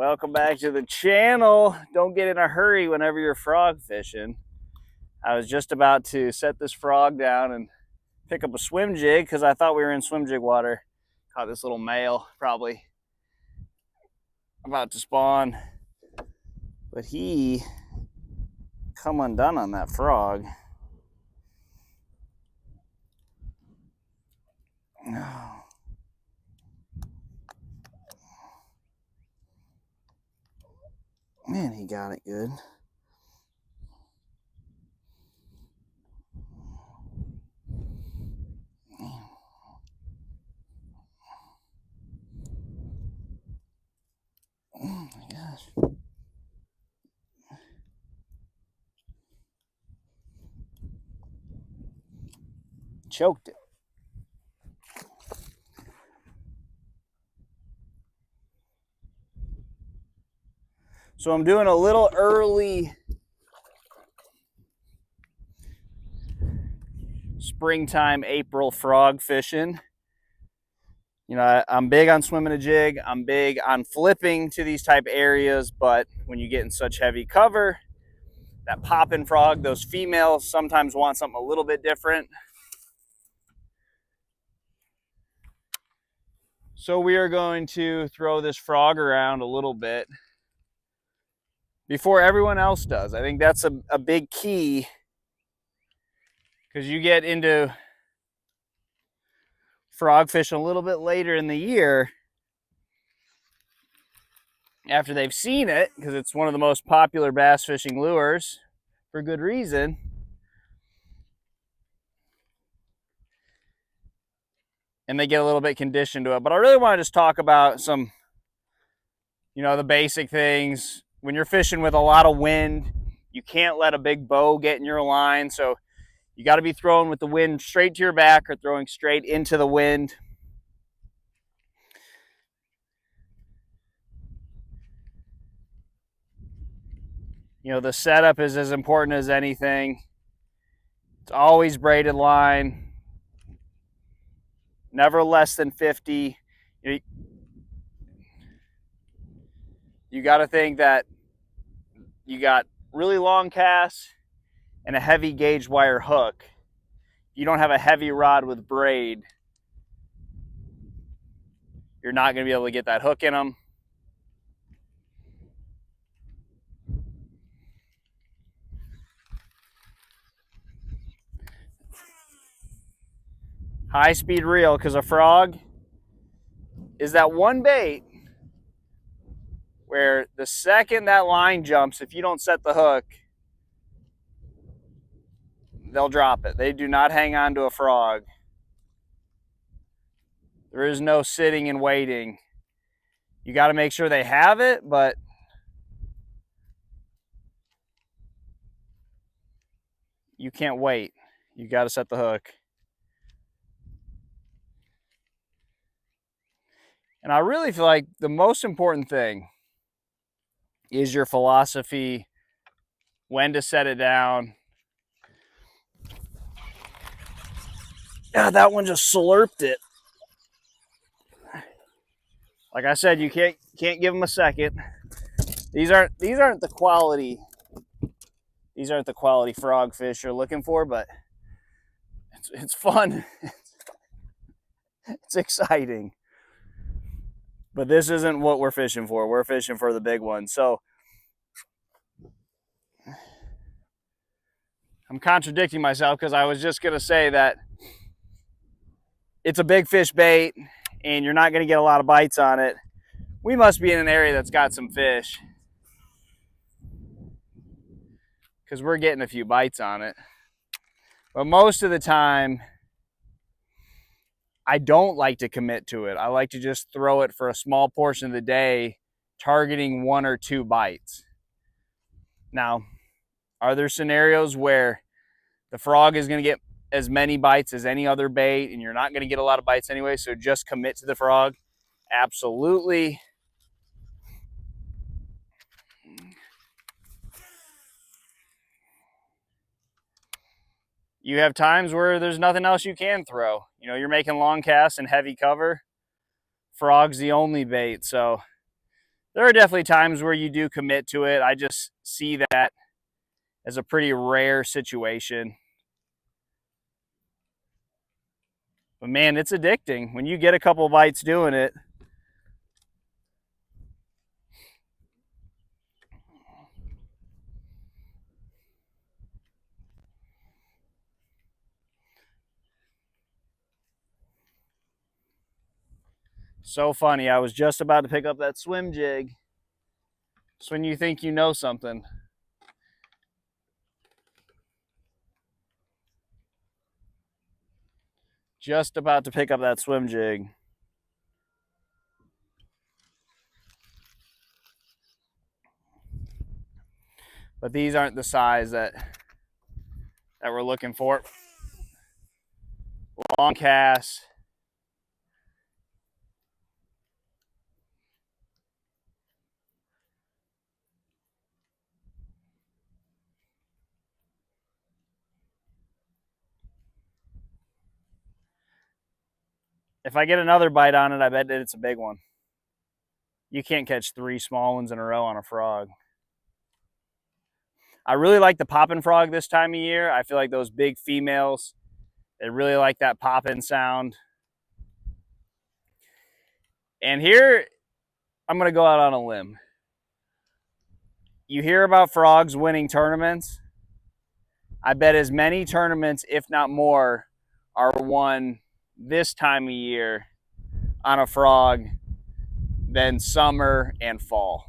Welcome back to the channel. Don't get in a hurry whenever you're frog fishing. I was just about to set this frog down and pick up a swim jig because I thought we were in swim jig water. Caught this little male, probably about to spawn, but he come undone on that frog. Man, he got it good. Oh my gosh. Choked it. So I'm doing a little early springtime April frog fishing. You know, I'm big on swimming a jig. I'm big on flipping to these type areas, but when you get in such heavy cover, that popping frog, those females sometimes want something a little bit different. So we are going to throw this frog around a little bit before everyone else does. I think that's a big key, because you get into frog fishing a little bit later in the year after they've seen it, because it's one of the most popular bass fishing lures for good reason. And they get a little bit conditioned to it. But I really want to just talk about some, the basic things. When you're fishing with a lot of wind, you can't let a big bow get in your line. So you got to be throwing with the wind straight to your back or throwing straight into the wind. The setup is as important as anything. It's always braided line, never less than 50. You got to think that you got really long casts and a heavy gauge wire hook. You don't have a heavy rod with braid, you're not going to be able to get that hook in them. High speed reel, because a frog is that one bait where the second that line jumps, if you don't set the hook, they'll drop it. They do not hang on to a frog. There is no sitting and waiting. You got to make sure they have it, but you can't wait. You got to set the hook. And I really feel like the most important thing is your philosophy, when to set it down. Yeah, that one just slurped it. Like I said, you can't give them a second. These aren't the quality. These aren't the quality frog fish you're looking for, but it's fun. It's exciting. But this isn't what we're fishing for. We're fishing for the big one. So I'm contradicting myself, because I was just going to say that it's a big fish bait and you're not going to get a lot of bites on it. We must be in an area that's got some fish, because we're getting a few bites on it. But most of the time, I don't like to commit to it. I like to just throw it for a small portion of the day, targeting 1 or 2 bites. Now, are there scenarios where the frog is going to get as many bites as any other bait and you're not going to get a lot of bites anyway, so just commit to the frog? Absolutely. You have times where there's nothing else you can throw. You're making long casts and heavy cover. Frog's the only bait. So There are definitely times where you do commit to it. I just see that as a pretty rare situation. But man, it's addicting. When you get a couple bites doing it, so funny. I was just about to pick up that swim jig. It's when you think you know something. Just about to pick up that swim jig. But these aren't the size that we're looking for. Long cast. If I get another bite on it, I bet that it's a big one. You can't catch 3 small ones in a row on a frog. I really like the popping frog this time of year. I feel like those big females, they really like that popping sound. And here, I'm going to go out on a limb. You hear about frogs winning tournaments. I bet as many tournaments, if not more, are won this time of year on a frog than summer and fall.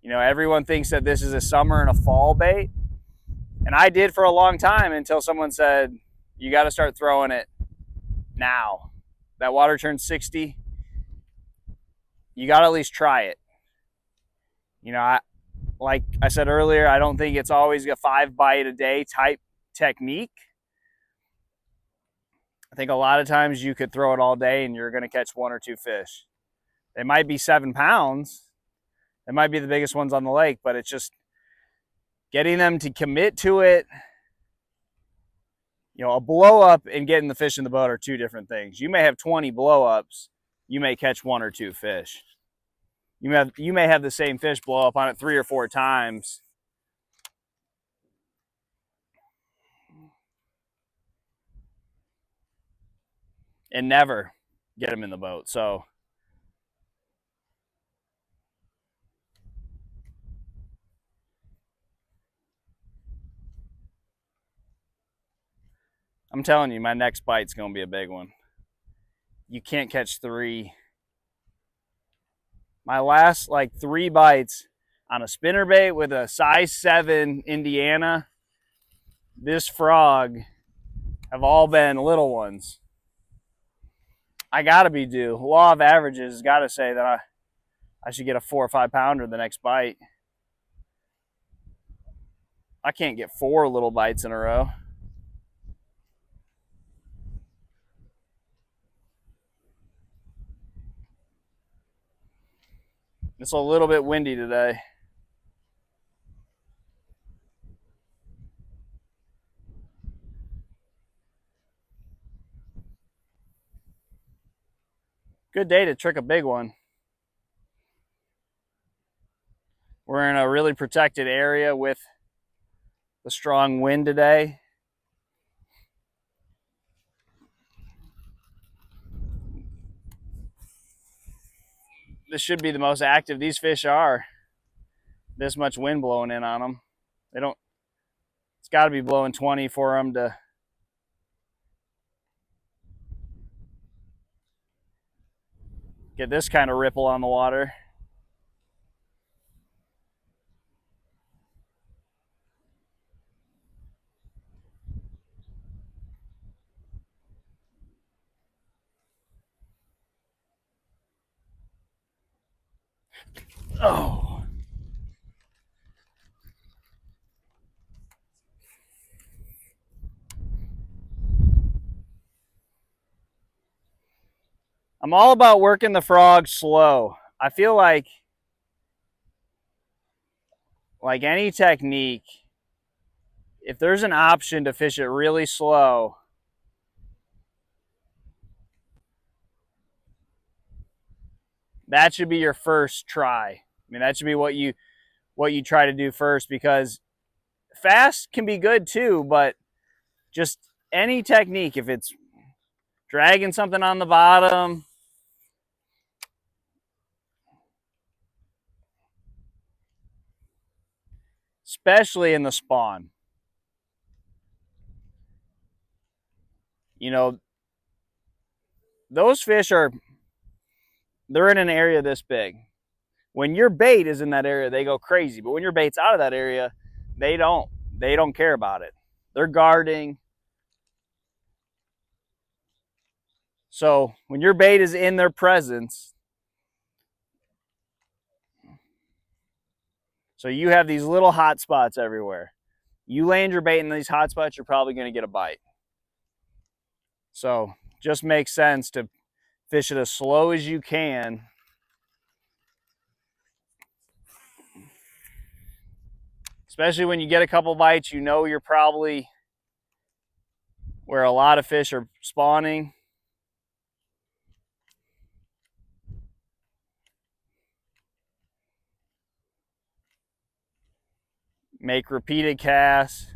You know, everyone thinks that this is a summer and a fall bait. And I did for a long time until someone said, you got to start throwing it now. That water turns 60. You got to at least try it. You know, like I said earlier, I don't think it's always a 5 bite a day type technique. I think a lot of times you could throw it all day and you're going to catch 1 or 2 fish. They might be 7 pounds. They might be the biggest ones on the lake, but it's just getting them to commit to it. You know, a blow up and getting the fish in the boat are 2 different things. You may have 20 blow ups. You may catch 1 or 2 fish. You may have the same fish blow up on it 3 or 4 times. And never get them in the boat. So I'm telling you, my next bite's going to be a big one. You can't catch 3. My last 3 bites on a spinnerbait with a size 7 Indiana, this frog, have all been little ones. I gotta be due. Law of averages gotta say that I should get a 4 or 5 pounder the next bite. I can't get 4 little bites in a row. It's a little bit windy today. Good day to trick a big one. We're in a really protected area with the strong wind today. This should be the most active these fish are. This much wind blowing in on them. It's got to be blowing 20 for them to get this kind of ripple on the water. Oh. I'm all about working the frog slow. I feel like any technique, if there's an option to fish it really slow, that should be your first try. I mean, that should be what you try to do first, because fast can be good too, but just any technique, if it's dragging something on the bottom, especially in the spawn, you know, those fish they're in an area this big. When your bait is in that area, they go crazy. But when your bait's out of that area, they don't care about it. They're guarding. So when your bait is in their presence, so you have these little hot spots everywhere. You land your bait in these hot spots, you're probably going to get a bite. So just makes sense to fish it as slow as you can. Especially when you get a couple bites, you know you're probably where a lot of fish are spawning. Make repeated casts.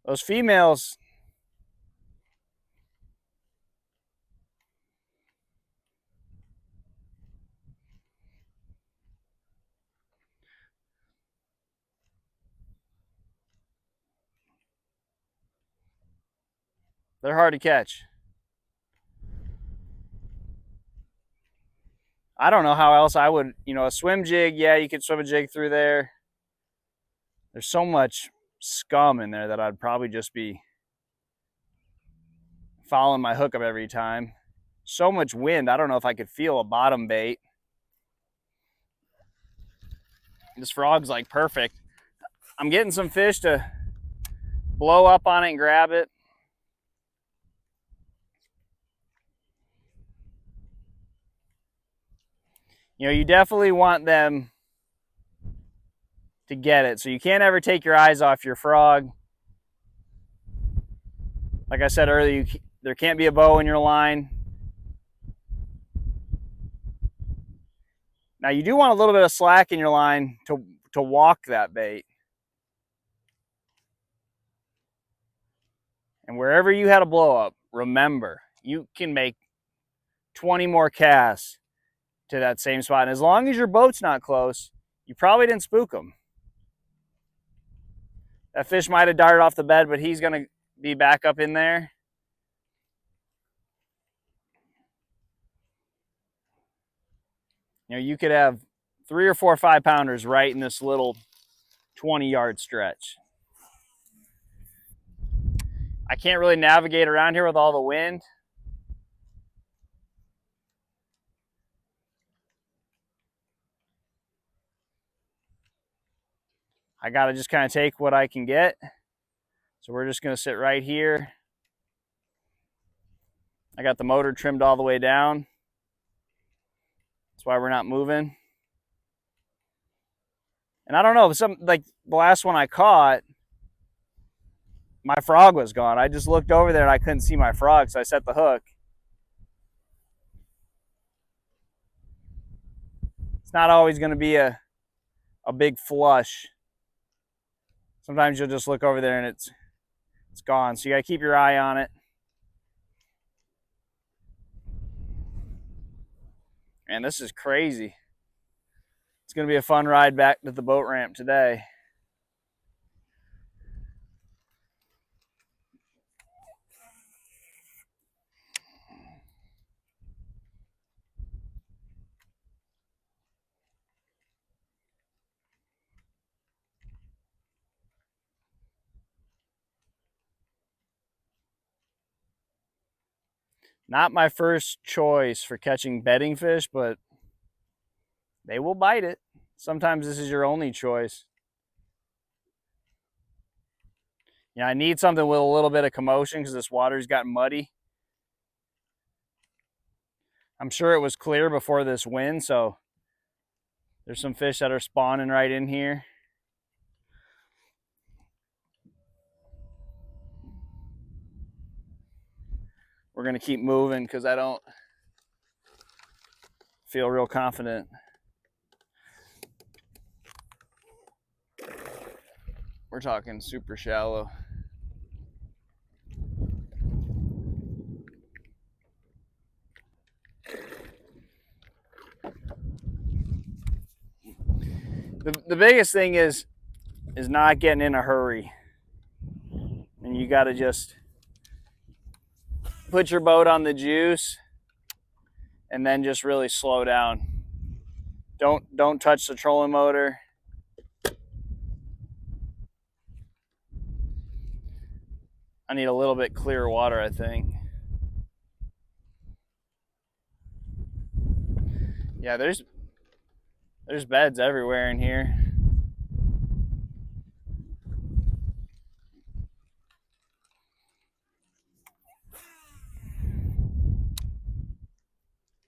Those females, they're hard to catch. I don't know how else I would, a swim jig, yeah, you could swim a jig through there. There's so much scum in there that I'd probably just be following my hook up every time. So much wind, I don't know if I could feel a bottom bait. This frog's like perfect. I'm getting some fish to blow up on it and grab it. You definitely want them to get it. So you can't ever take your eyes off your frog. Like I said earlier, there can't be a bow in your line. Now you do want a little bit of slack in your line to walk that bait. And wherever you had a blow up, remember, you can make 20 more casts to that same spot. And as long as your boat's not close, you probably didn't spook them. That fish might have darted off the bed, but he's going to be back up in there. You could have 3 or 4 5-pounders right in this little 20-yard stretch. I can't really navigate around here with all the wind. I got to just kind of take what I can get. So we're just going to sit right here. I got the motor trimmed all the way down. That's why we're not moving. And I don't know, like the last one I caught, my frog was gone. I just looked over there and I couldn't see my frog, so I set the hook. It's not always going to be a big flush. Sometimes you'll just look over there and it's gone. So you got to keep your eye on it. And this is crazy. It's going to be a fun ride back to the boat ramp today. Not my first choice for catching bedding fish, but they will bite it. Sometimes this is your only choice. I need something with a little bit of commotion because this water's gotten muddy. I'm sure it was clear before this wind, so there's some fish that are spawning right in here. we're going to keep moving because I don't feel real confident. We're talking super shallow. The biggest thing is not getting in a hurry. And you got to just put your boat on the juice and then just really slow down. Don't touch the trolling motor. I need a little bit clearer water, I think. Yeah, there's beds everywhere in here.